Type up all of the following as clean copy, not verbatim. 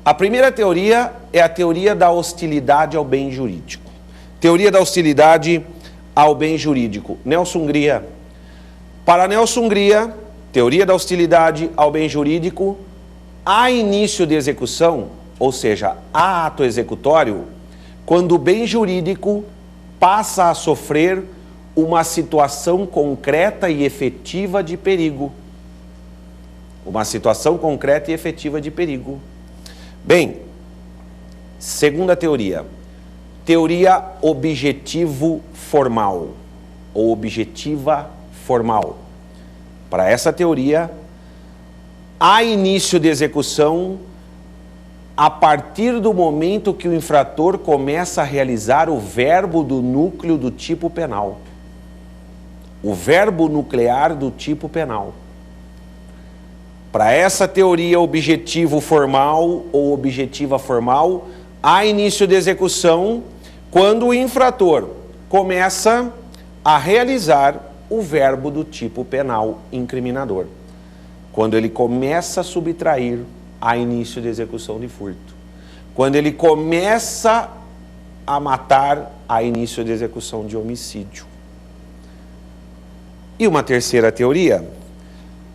A primeira teoria é a teoria da hostilidade ao bem jurídico. Teoria da hostilidade ao bem jurídico. Nelson Hungria. Para Nelson Hungria, teoria da hostilidade ao bem jurídico, há início de execução, ou seja, há ato executório, quando o bem jurídico passa a sofrer uma situação concreta e efetiva de perigo. Uma situação concreta e efetiva de perigo. Bem, segunda teoria, teoria objetivo formal, ou objetiva formal. Para essa teoria, há início de execução a partir do momento que o infrator começa a realizar o verbo do núcleo do tipo penal. O verbo nuclear do tipo penal. Para essa teoria objetivo formal ou objetiva formal, há início de execução quando o infrator começa a realizar o verbo do tipo penal incriminador. Quando ele começa a subtrair, há início de execução de furto. Quando ele começa a matar, há início de execução de homicídio. E uma terceira teoria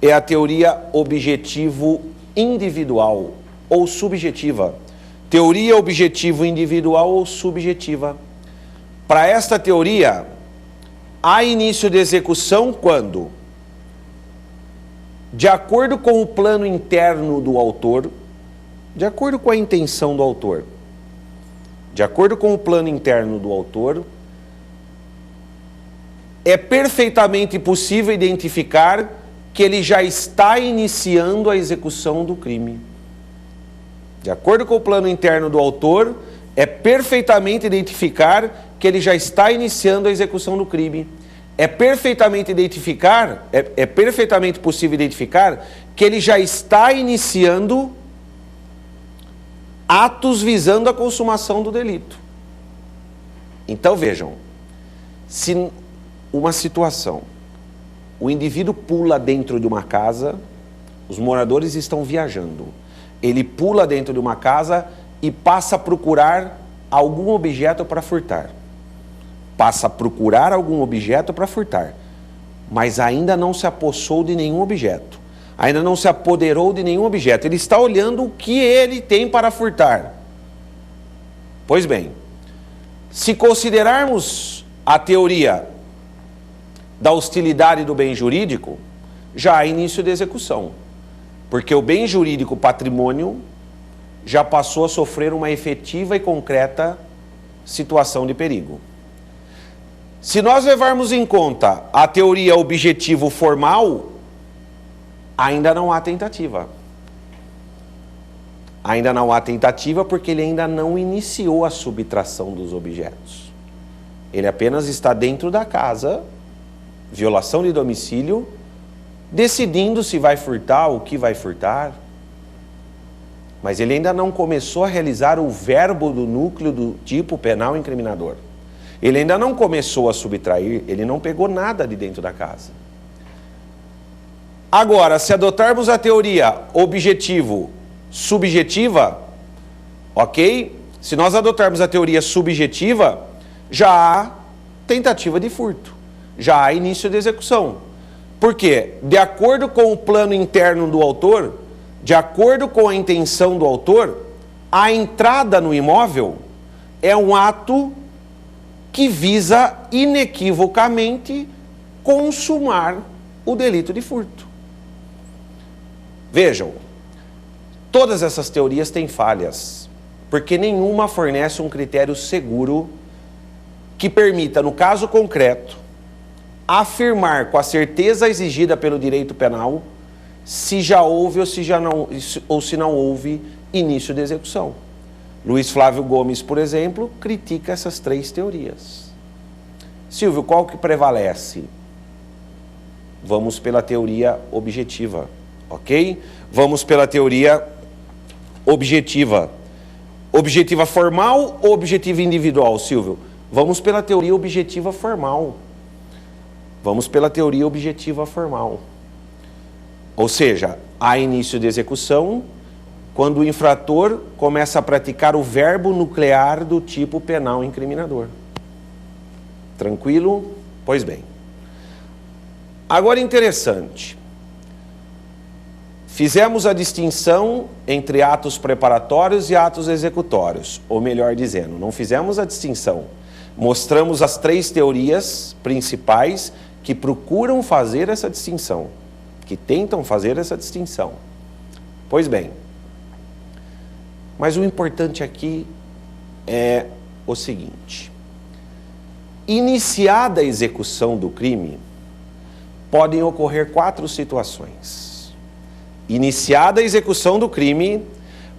é a teoria objetivo individual ou subjetiva. Teoria objetivo individual ou subjetiva. Para esta teoria, há início de execução quando, de acordo com o plano interno do autor, de acordo com a intenção do autor, de acordo com o plano interno do autor, é perfeitamente possível identificar que ele já está iniciando a execução do crime. De acordo com o plano interno do autor, é perfeitamente identificar que ele já está iniciando a execução do crime. É perfeitamente possível identificar que ele já está iniciando atos visando a consumação do delito. Então vejam, se uma situação, o indivíduo pula dentro de uma casa, os moradores estão viajando, ele pula dentro de uma casa e passa a procurar algum objeto para furtar. Passa a procurar algum objeto para furtar, mas ainda não se apossou de nenhum objeto, ainda não se apoderou de nenhum objeto, ele está olhando o que ele tem para furtar. Pois bem, se considerarmos a teoria da hostilidade do bem jurídico, já há início de execução, porque o bem jurídico patrimônio já passou a sofrer uma efetiva e concreta situação de perigo. Se nós levarmos em conta a teoria objetivo formal, ainda não há tentativa. Ainda não há tentativa porque ele ainda não iniciou a subtração dos objetos. Ele apenas está dentro da casa, violação de domicílio, decidindo se vai furtar ou o que vai furtar. Mas ele ainda não começou a realizar o verbo do núcleo do tipo penal incriminador. Ele ainda não começou a subtrair, ele não pegou nada de dentro da casa. Agora, se adotarmos a teoria objetivo-subjetiva, ok? Se nós adotarmos a teoria subjetiva, já há tentativa de furto, já há início de execução. Por quê? De acordo com o plano interno do autor, de acordo com a intenção do autor, a entrada no imóvel é um ato que visa inequivocamente consumar o delito de furto. Vejam, todas essas teorias têm falhas, porque nenhuma fornece um critério seguro que permita, no caso concreto, afirmar com a certeza exigida pelo direito penal se já houve ou se não houve início de execução. Luiz Flávio Gomes, por exemplo, critica essas três teorias. Silvio, qual que prevalece? Vamos pela teoria objetiva, ok? Vamos pela teoria objetiva. Objetiva formal ou objetiva individual, Silvio? Vamos pela teoria objetiva formal. Vamos pela teoria objetiva formal. Ou seja, há início de execução quando o infrator começa a praticar o verbo nuclear do tipo penal incriminador. Tranquilo? Pois bem. Agora, interessante. Fizemos a distinção entre atos preparatórios e atos executórios, ou melhor dizendo, não fizemos a distinção. Mostramos as 3 teorias principais que procuram fazer essa distinção, que tentam fazer essa distinção. Pois bem, mas o importante aqui é o seguinte: iniciada a execução do crime, podem ocorrer 4 situações. Iniciada a execução do crime,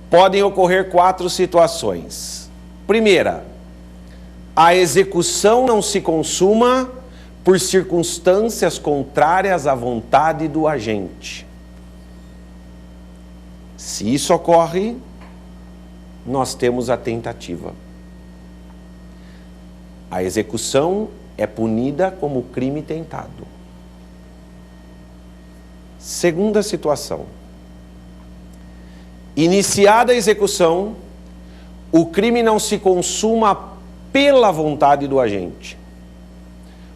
podem ocorrer 4 situações. Primeira, a execução não se consuma por circunstâncias contrárias à vontade do agente. Se isso ocorre, nós temos a tentativa. A execução é punida como crime tentado. Segunda situação. Iniciada a execução, o crime não se consuma pela vontade do agente.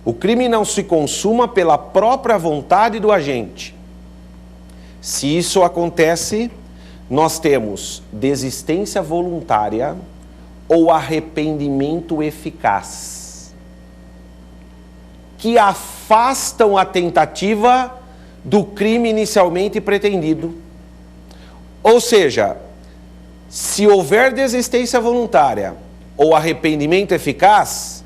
O crime não se consuma pela própria vontade do agente. Se isso acontece, nós temos desistência voluntária ou arrependimento eficaz, que afastam a tentativa do crime inicialmente pretendido. Ou seja, se houver desistência voluntária ou arrependimento eficaz,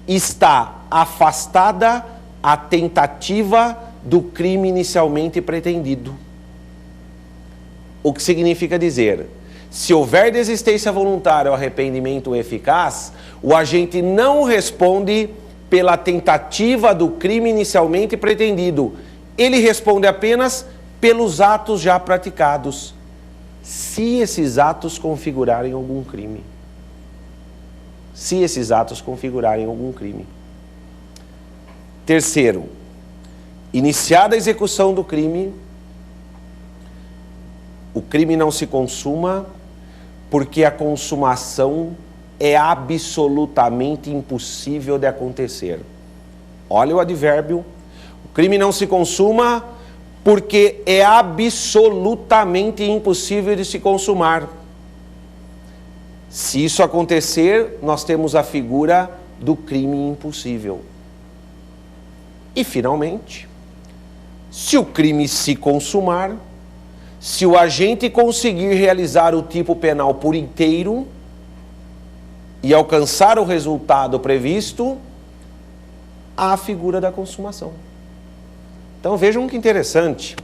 está afastada a tentativa do crime inicialmente pretendido. O que significa dizer, se houver desistência voluntária ou arrependimento eficaz, o agente não responde pela tentativa do crime inicialmente pretendido. Ele responde apenas pelos atos já praticados, se esses atos configurarem algum crime. Se esses atos configurarem algum crime. Terceiro, iniciada a execução do crime, o crime não se consuma porque a consumação é absolutamente impossível de acontecer. Olha o advérbio. O crime não se consuma porque é absolutamente impossível de se consumar. Se isso acontecer, nós temos a figura do crime impossível. E, finalmente, se o crime se consumar, se o agente conseguir realizar o tipo penal por inteiro e alcançar o resultado previsto, há a figura da consumação. Então vejam que interessante.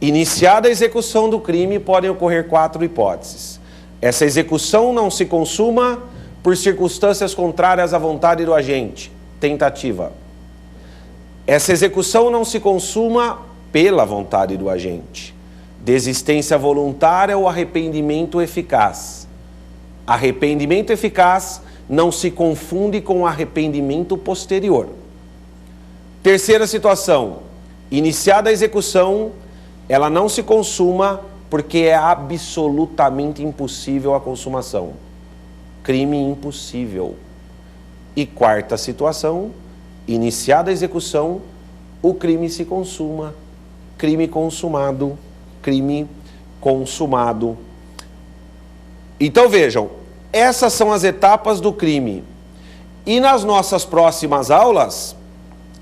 Iniciada a execução do crime, podem ocorrer 4 hipóteses. Essa execução não se consuma por circunstâncias contrárias à vontade do agente. Tentativa. Essa execução não se consuma pela vontade do agente. Desistência voluntária ou arrependimento eficaz. Arrependimento eficaz não se confunde com arrependimento posterior. Terceira situação. Iniciada a execução, ela não se consuma porque é absolutamente impossível a consumação. Crime impossível. E quarta situação, iniciada a execução, o crime se consuma. Crime consumado. Crime consumado. Então vejam, essas são as etapas do crime. E nas nossas próximas aulas,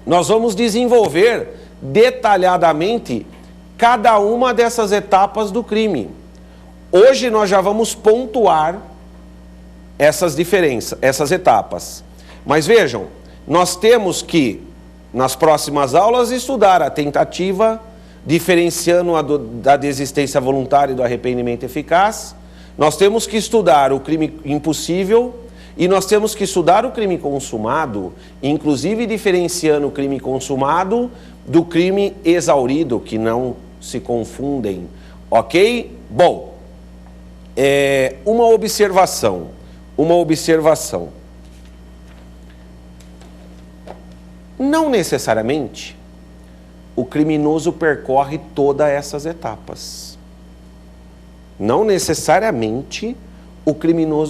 nós vamos desenvolver detalhadamente cada uma dessas etapas do crime. Hoje nós já vamos pontuar essas diferenças, essas etapas. Mas vejam, nós temos que, nas próximas aulas, estudar a tentativa, diferenciando a da desistência voluntária e do arrependimento eficaz. Nós temos que estudar o crime impossível e nós temos que estudar o crime consumado, inclusive diferenciando o crime consumado do crime exaurido, que não se confundem, ok? Bom, uma observação. Não necessariamente o criminoso percorre todas essas etapas. Não necessariamente o criminoso